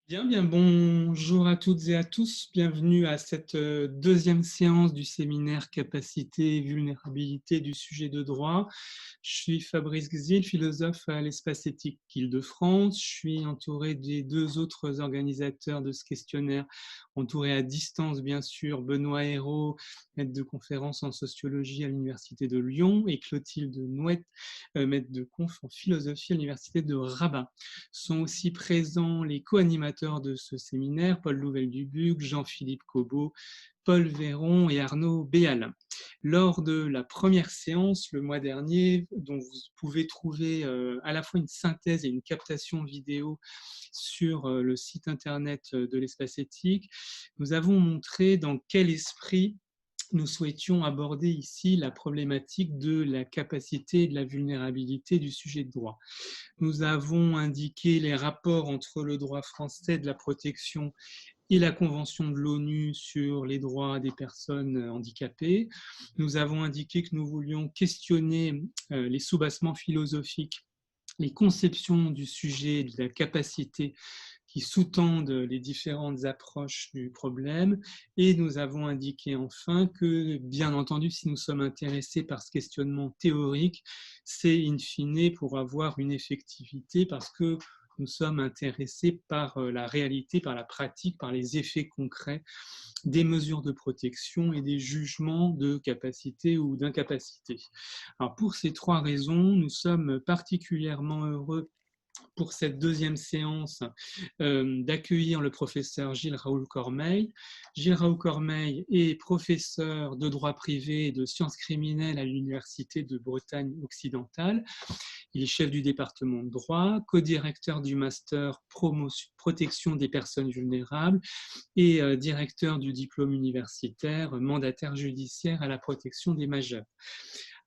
Bien, bonjour à toutes et à tous. Bienvenue à cette deuxième séance du séminaire Capacité et vulnérabilité du sujet de droit. Je suis Fabrice Gzil, philosophe à l'Espace éthique Île-de-France. Je suis entouré des deux autres organisateurs de ce questionnaire, entouré à distance bien sûr, Benoît Hérault, maître de conférence en sociologie à l'Université de Lyon, et Clotilde Nouette, maître de conf en philosophie à l'Université de Rabat. Sont aussi présents les co-animateurs de ce séminaire, Paul Louvel-Dubuc, Jean-Philippe Cobot, Paul Véron et Arnaud Béal. Lors de la première séance le mois dernier, dont vous pouvez trouver à la fois une synthèse et une captation vidéo sur le site internet de l'Espace éthique, nous avons montré dans quel esprit nous souhaitions aborder ici la problématique de la capacité et de la vulnérabilité du sujet de droit. Nous avons indiqué les rapports entre le droit français de la protection et la Convention de l'ONU sur les droits des personnes handicapées. Nous avons indiqué que nous voulions questionner les soubassements philosophiques, les conceptions du sujet, de la capacité qui sous-tendent les différentes approches du problème. Et nous avons indiqué enfin que, bien entendu, si nous sommes intéressés par ce questionnement théorique, c'est in fine pour avoir une effectivité parce que nous sommes intéressés par la réalité, par la pratique, par les effets concrets des mesures de protection et des jugements de capacité ou d'incapacité. Alors pour ces trois raisons, nous sommes particulièrement heureux pour cette deuxième séance d'accueillir le professeur Gilles Raoul Cormeille. Gilles Raoul Cormeille est professeur de droit privé et de sciences criminelles à l'Université de Bretagne occidentale. Il est chef du département de droit, co-directeur du master protection des personnes vulnérables et directeur du diplôme universitaire mandataire judiciaire à la protection des majeurs.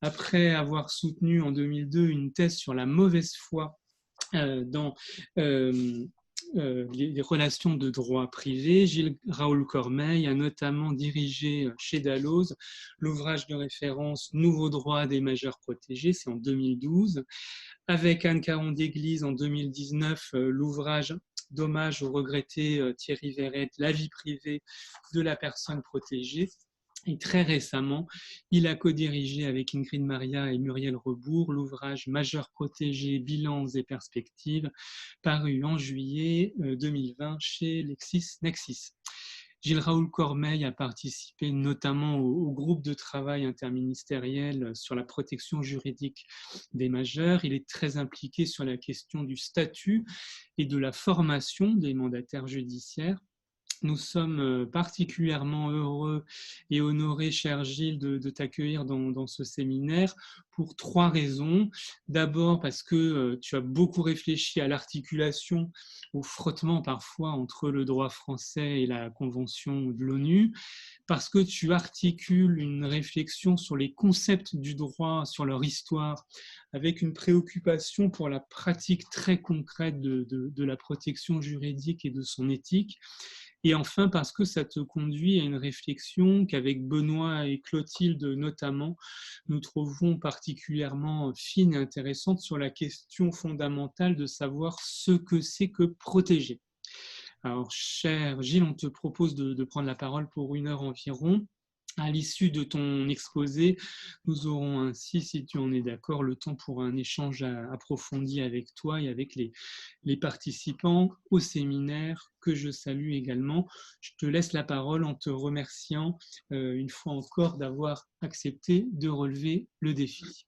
Après avoir soutenu en 2002 une thèse sur la mauvaise foi dans les relations de droit privé, Gilles Raoul Cormeille a notamment dirigé chez Dalloz l'ouvrage de référence Nouveaux droits des majeurs protégés, c'est en 2012. Avec Anne Caron d'Église en 2019, l'ouvrage d'hommage au regretté Thierry Verret, La vie privée de la personne protégée. Et très récemment, il a co-dirigé avec Ingrid Maria et Muriel Rebourg l'ouvrage Majeurs protégés, bilans et perspectives, paru en juillet 2020 chez LexisNexis. Gilles Raoul Cormeille a participé notamment au groupe de travail interministériel sur la protection juridique des majeurs. Il est très impliqué sur la question du statut et de la formation des mandataires judiciaires. Nous sommes particulièrement heureux et honorés, cher Gilles, de t'accueillir dans ce séminaire pour trois raisons. D'abord parce que tu as beaucoup réfléchi à l'articulation, au frottement parfois entre le droit français et la Convention de l'ONU, parce que tu articules une réflexion sur les concepts du droit, sur leur histoire, avec une préoccupation pour la pratique très concrète de la protection juridique et de son éthique. Et enfin, parce que ça te conduit à une réflexion qu'avec Benoît et Clotilde notamment, nous trouvons particulièrement fine et intéressante sur la question fondamentale de savoir ce que c'est que protéger. Alors, cher Gilles, on te propose de prendre la parole pour 1 heure environ. À l'issue de ton exposé, nous aurons ainsi, si tu en es d'accord, le temps pour un échange approfondi avec toi et avec les participants au séminaire que je salue également. Je te laisse la parole en te remerciant une fois encore d'avoir accepté de relever le défi.